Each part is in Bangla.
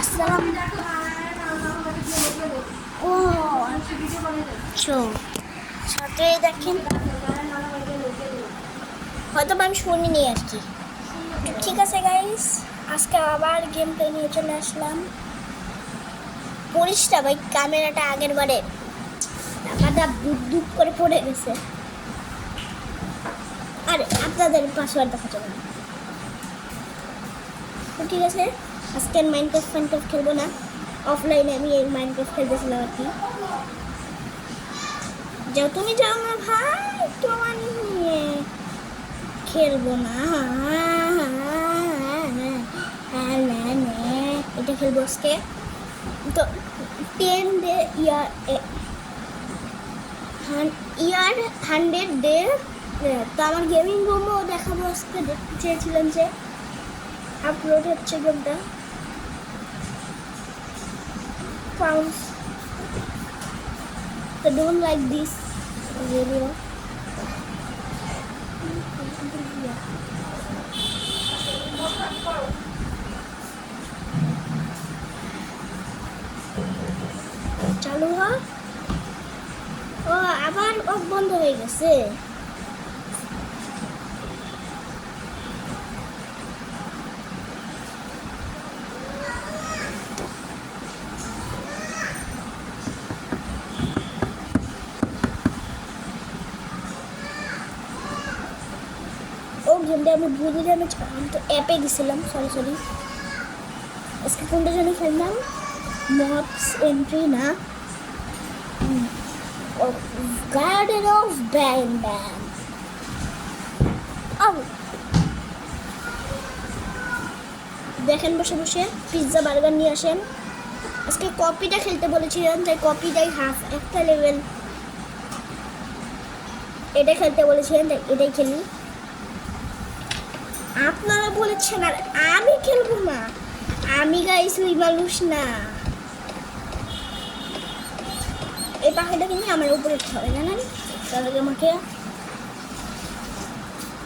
আসসালাম ও সাথে দেখেন হয়তো আমি শুনিনি আর কি। ঠিক আছে গাইস, আজকে আবার গেম প্লে নিয়ে চলে আসলাম। পরিষ্কার ভাই ক্যামেরাটা আগের বারে টাকাটা দুপ করে পড়ে গেছে। আরে আপনাদের পাসওয়ার্ড দেখা যাবে না। ঠিক আছে, আজকে মাইনক্রাফট খেলবো না, অফলাইনে আমি এই মাইনক্রাফট খেলতেছিলাম আর কি। যাও তুমি যাও না ভাই, তোমার নিয়ে খেলবো না। এটা খেলবো আজকে তো 10 ডে ইয়ার 100 ডে। তো আমার গেমিং রুমও দেখাবো আজকে। দেখতে চেয়েছিলাম যে আপলোড হচ্ছে গেমটা। Sounds so don't like this video. চালু হয় ও আবার অফ বন্ধ হয়ে গেছে। গেমটা আমি ভুলে আমি তো অ্যাপে গেছিলাম। সরি আজকে কোনটা জানি খেললাম, মবস এন্ট্রি না, গার্ডেন অফ ব্যান ব্যান। দেখেন বসে বসে পিৎজা বার্গার নিয়ে আসেন। আজকে কপিটা খেলতে বলেছিলেন, তাই কপিটাই হাফ একটা লেভেল এটা খেলতে বলেছিলেন, তাই এটাই খেলি। আপনারা বলেছেন আর আমি খেলবো না। আমি গাইস ওই মানুষ না। এই পাখিটা কিন্তু আমার উপরে ধরে জানেন, তাহলে আমাকে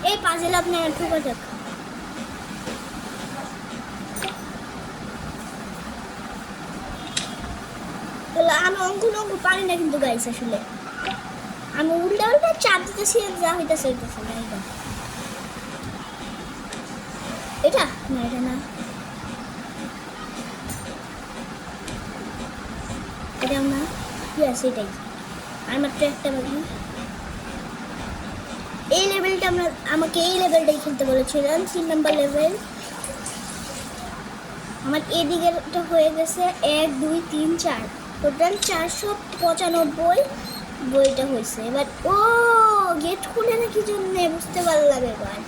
এই পাজেল আপনি ঠোকা দেখ। আমি অঙ্ক পারি না কিন্তু গাইস, আসলে আমি উল্টা উল্টা চাপ দিতেছি, যা হইতেছে হইতেছে না। এটা না, এটা না, এটাও না। কি আছে এটাই, আর মাত্র একটা বাকি। এই লেভেলটা আমাকে এই লেভেলটাই খেলতে বলেছিলেন, 3 নম্বর লেভেল। আমার এদিকেরটা হয়ে গেছে 1 2 3 4, টোটাল 495 বইটা হয়েছে। এবার ও গেট খুলে না কি জন্য বুঝতে পারলাম এবার।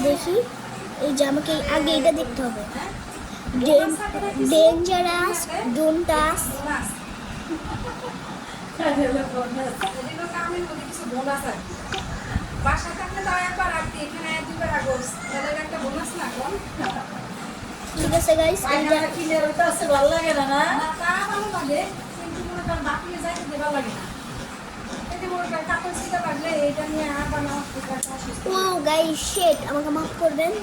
দেখি এই যে আমাকে আগে এটা দেখতে হবে, ডেঞ্জারাস ডোন্ট টাচ। ঠিক আছে গাইস, এইটা ভালো লাগে না না ও গাইস শিট, আমাকে মাফ করবেন।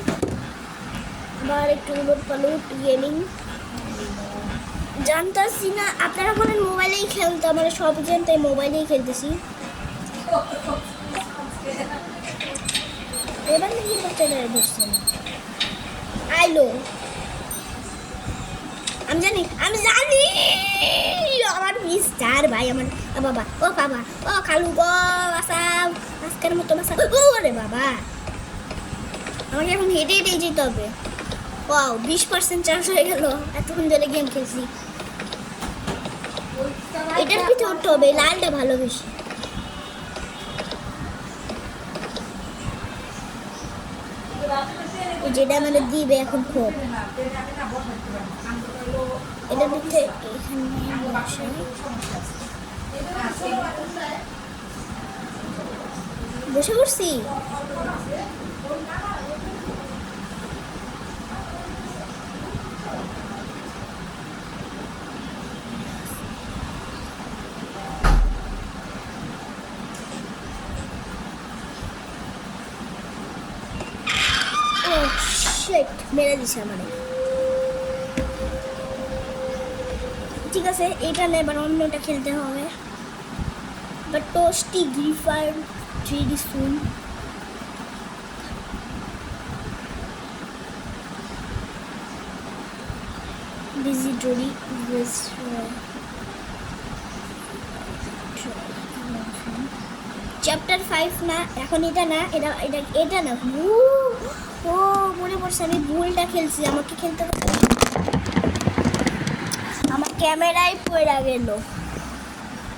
আবার একটু উলট পালট গেমিং জানতাছি না। আপনারা বলেন মোবাইলেই খেলতে, আমরা সব গেম তাই মোবাইলেই খেলতেছি। এবার নাকি বাচ্চাটা ধরছে না আইলো। আমি জানি আমার মিস্টার ভাই, আমার বাবা ও বাবা ও খালু গো বাসাও আজকের মতো বাসা। ওরে বাবা, আমাকে এখন হেঁটে হেঁটেই যেতে হবে। ওয়াও 20% চার্জ হয়ে গেল, এতক্ষণ ধরে গেম খেলছি। এটার পিঠে উঠতে হবে, লালটা ভালো বেশি। যেটা আমাদের দিবে এখন খুব এটার পিঠে এখানে বসে পড়ছি। শিট মেরে দিছে আমারে। ঠিক আছে, এটা না, এবার অন্যটা খেলতে হবে। বাট টোস্টি গ্রিফার 3D সুন। ভিজিটরি চ্যাপ্টার 5 না, এখন এটা না, এটা না। ও মনে পড়ছে, আমি ভুলটা খেলছি, আমাকে খেলতে হবে। আমার ক্যামেরায় পড়ে গেল,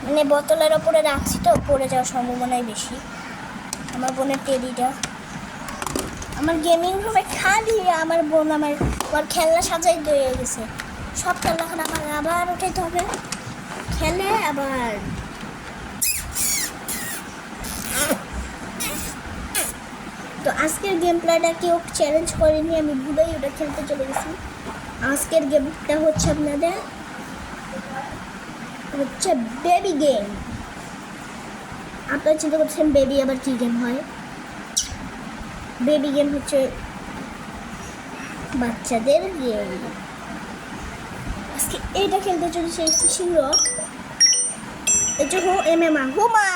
মানে বোতলের ওপরে রাখছি তো, পড়ে যাওয়ার সম্ভাবনাই বেশি। আমার বোনের টেডিটা, আমার গেমিং রুমে খালি আমার বোন আমার খেলনা সাজাই দিয়ে গেছে। সব খেলনা এখন আমার আবার উঠাইতে হবে, খেলে আবার। তো আজকের গেম প্লেটা কেউ চ্যালেঞ্জ করেনি, আমি ভুলেই ওটা খেলতে চলে গেছি। আজকের গেমটা হচ্ছে আপনাদের হচ্ছে বেবি গেম। আপনারা চিন্তা করছেন বেবি আবার কী গেম হয়? বেবি গেম হচ্ছে বাচ্চাদের গেম। আজকে এইটা খেলতে চলেছে ফিশিং রক, এটা হোমা।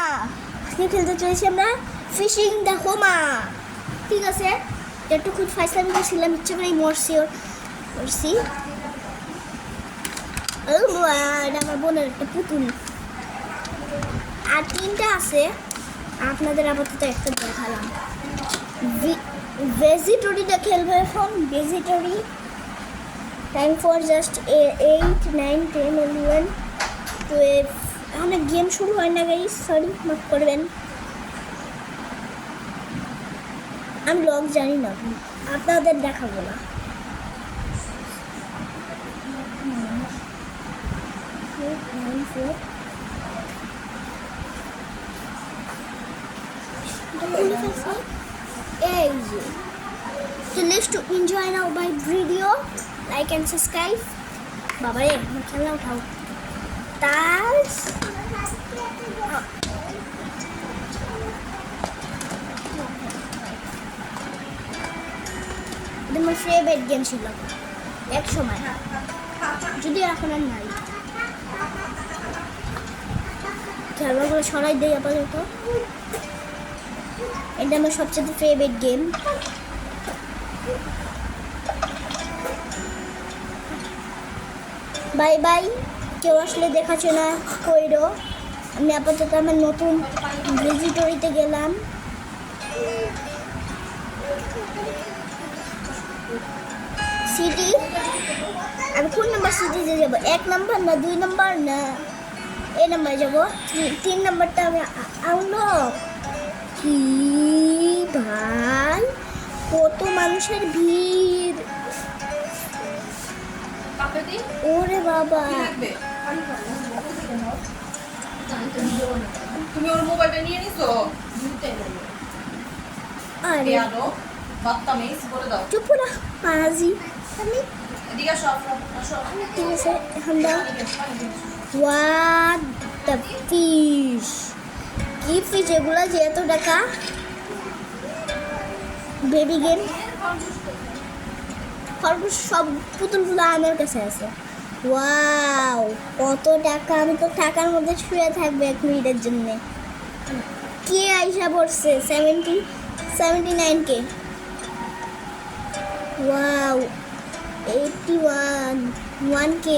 আজকে খেলতে চলেছি আমরা ফিশিং দ্য হোমা। ঠিক আছে, একটু খুব ফাইসলামি করছিলাম, ইচ্ছে করেই মরছি। এটা আমার বোনের একটা পুতুল। আর 3টা আছে, আপনাদের আপাতত একটা দেখালাম। ভেজিটরিটা খেলবো এখন। ভেজিটরি টাইম ফর জাস্ট 8, 9, 10, 11, 12। এখন গেম শুরু হয় না গাইস, সরি মাফ করবেন। আমি লগ জানি না, আপনাদের দেখাবো না। So let's to enjoy now my video, like and subscribe. Baba রে আমার খেলা উঠাও। তাস এটা আমার ফেভারিট গেম ছিল এক সময়, যদি এখন আর নাই। খেলাগুলো সরাই দেয় আপাতত। এটা আমার সবচেয়ে ফেভারিট গেম। বাই বাই, কেউ আসলে দেখাশোনা কইরো। আমি আপাতত আমার নতুন ভিজিটরিতে গেলাম। সিটি, আমি কোন নাম্বার সিটিতে যাবো? 1 নাম্বার না 2 নাম্বার না এই নাম্বারে যাবো। 3 নাম্বারটা আমি আনলক। কি ভাই, কত মানুষের ভিড়! ওরে বাবা, তুমি ওর মোবাইলটা নিয়ে নিছো? আরে বাত্তামিজ বলে দাও। চুপ না পাজি। আমি এদিকে আসো, আসো। ঠিক আছে, এখন দাও। What the fish! কি ফিশ এগুলা যে এত টাকা? বেবি গেম খরগোশ, সব পুতুলগুলো আমার কাছে আছে। ওয়াও, কত টাকা! আমি তো টাকার মধ্যে শুয়ে থাকবো 1 মিনিটের জন্য। কে আইসা পড়ছে? 79K। Wow, 81, 1K,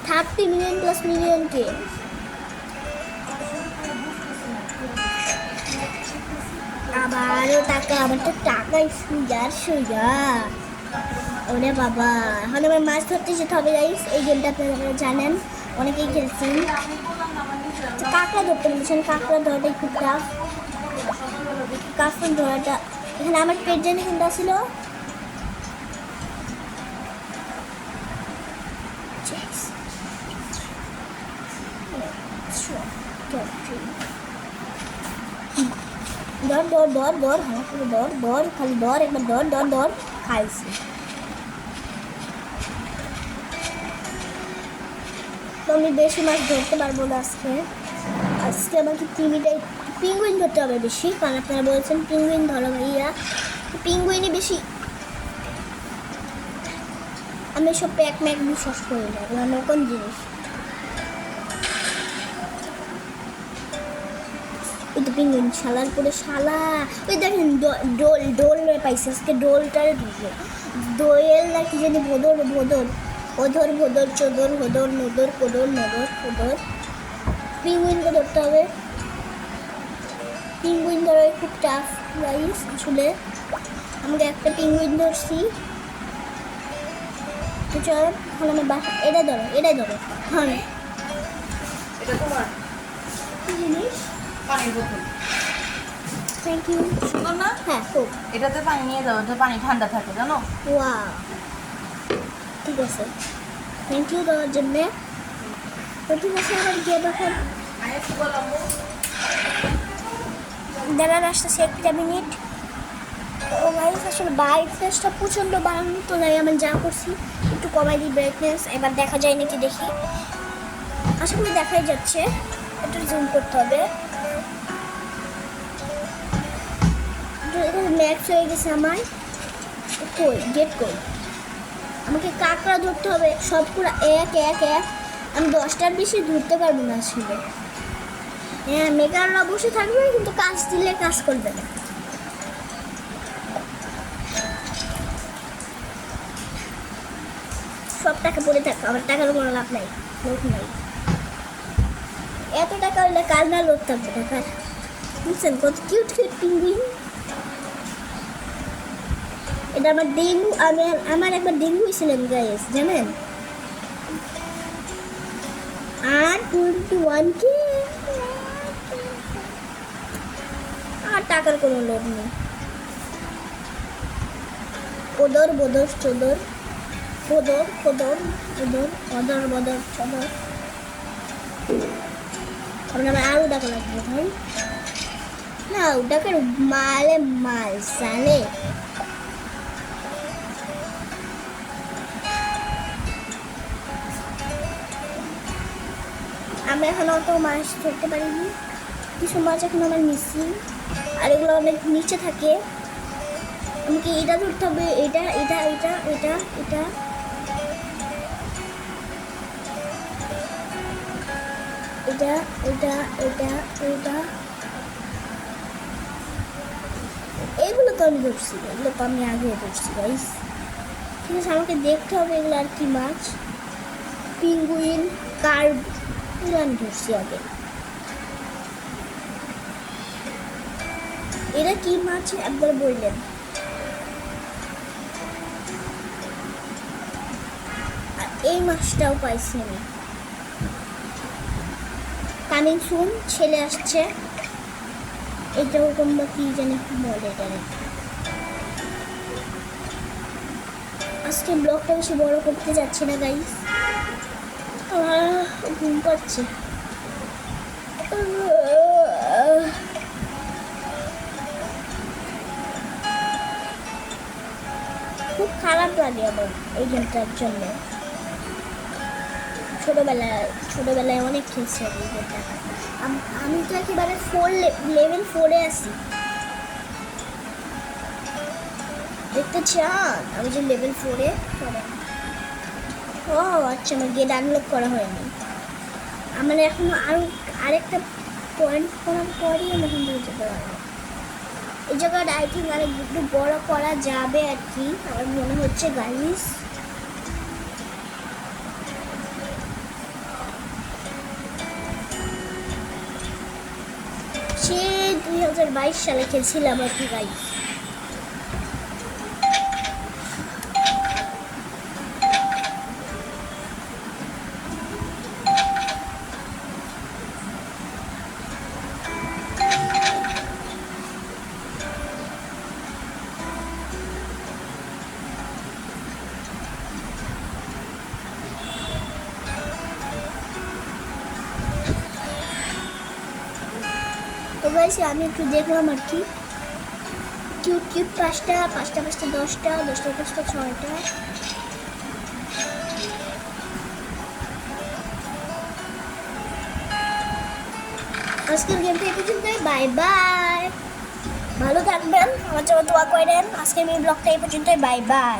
30 million plus million কে। আবারও টাকা, আমার তো টাকাই সুজা। ওরে বাবা, এখন আমার মাছ ধরতে যেতে হবে গাইস। এই গেমটা আপনারা জানেন, অনেকেই খেলছেন। কাঁকড়া ধরতে বলছেন, কাঁকড়া ধরাটাই খুব টাফ। কাঁকড়া ধরাটা, এখানে আমার পেট জানি কোনটা ছিল। দর খালি দর, একবার দর খাইছি। তো আমি বেশি মাছ ধরতে পারবো না আজকে। আমাকে পিঙ্গুইন ধরতে হবে বেশি, কারণ আপনারা বলেছেন পিঙ্গুইন ধরো ভাইয়া, পিঙ্গুইনই বেশি। আমি সব প্যাক ম্যাক বিশ্বাস করি না, এগুলো নতুন জিনিস। ওই তো পিঙ্গুইন শালার পরে শালা, ওই দেখেন ডোল ডোল পাইছে আজকে, ডোলটারে ঢুকলো দোয়েল না কি জানি, ভোদর ভোদর ওধর ভোদর চোদর ভোদর নদর কোদর নদর কোদর। পিঙ্গুইনকে ধরতে হবে, পিঙ্গুইন ধরা খুব টাফ গাইস আসলে। আমাকে একটা পিঙ্গুইন ধরছি, তো চল এখন আমি বাসা। এটাই ধরো, এটাই ধরো। হ্যাঁ এটা তোমার কি জিনিস? পানির বোতল। Thank you. সুন্দর না? হ্যাঁ খুব। এটাতে পানি নিয়ে যাও, এটা পানি ঠান্ডা থাকে জানো। ওয়াও, ঠিক আছে, থ্যাংক ইউ দেওয়ার জন্যে। তো ঠিক আছে, এবার গিয়ে দেখেন দাঁড়ান আসতেছে একটা মিনিট। ও গাইস আসলে ব্রাইটনেসটা প্রচণ্ড বাড়ানো, তো তাই আমি যা করছি একটু কমাই দিই ব্রাইটনেস। এবার দেখা যায় নাকি দেখি, আশা করি দেখাই যাচ্ছে, একটু জুম করতে হবে। ম্যাক্স হয়ে গেছে আমার। কই গেট কই, আমাকে কাঁকড়া ধরতে হবে সবগুলো এক এক এক। আমি 10টার বেশি ধরতে পারবো না আসলে। হ্যাঁ মেকাররা বসে থাকবে কিন্তু কাজ দিলে কাজ করবে না। সব টাকা পড়ে থাকবে, আমার টাকার কোনো লাভ নাই, লোক নাই। এত টাকা হলে কাজ না লোক থাকবে টাকার, বুঝছেন? কত কিউট কিউট পিঙ্গুইন। এটা আমার ডেঙ্গু, আমার একবার ডেঙ্গু হয়েছিলেন গাইস জানেন। আর 21কে আর টাকার কোনো লোভ নেই। ওদর বদর চোদর বদর ফদর ওদর অদর বদর চদর। আমার আরও টাকা লাগবে ভাই, না ওটাকে মালে মাল সালে। আমি এখন অত মাছ ধরতে পারিনি, কিছু মাছ এখন আমার মিসিং, আর এগুলো অনেক নিচে থাকে। আমাকে এটা ধরতে হবে, এটা এটা এটা এটা এটা এটা এটা এটা এটা এগুলো তো আমি ধরছি, এগুলো তো আমি আগে ধরছি গাইস। ঠিক আছে, আমাকে দেখতে হবে এগুলো আর কি মাছ। পিঙ্গুইন, কার্ভ এগুলো আমি ধরছি আগে। এরা কি মাছ একবার বললেন? আর এই মাছটাও পাইছি আমি। কামিং সুন, ছেলে আসছে। এটাও তোমরা কি জানি বলে এটারে। আজকে ব্লগটা বেশি বড় করতে যাচ্ছি না গাইস, ঘুম পাচ্ছে। খুব খারাপ লাগে আমার এই গেমটার জন্য। ছোটবেলায় অনেক খেলছি এই গেমটা। আমি তো একেবারে লেভেল 4-এ আছি। দেখতে চান আমি যে লেভেল 4-এ? ও আচ্ছা, আমার গেট আনলক করা হয়নি। আমার এখনো আরেকটা পয়েন্ট করার পরই আমি এখন যেতে পারবো। এই জায়গাটা আই থিঙ্ক আরেক একটু বড় করা যাবে আর কি, আমার মনে হচ্ছে গাইস। সে 2022 সালে খেলছিলাম আর কি গাইস। তো গাইস আমি একটু দেখলাম আর কি, কিউট কিউট 5টা 5টা 5টা 10টা 10টা 5টা 6টা। আজকের গেমটা এই পর্যন্তই, বাই বাই। ভালো থাকবেন, আমার জন্য দোয়া করেন। আজকে আমি ব্লগটা এই পর্যন্তই, বাই বাই।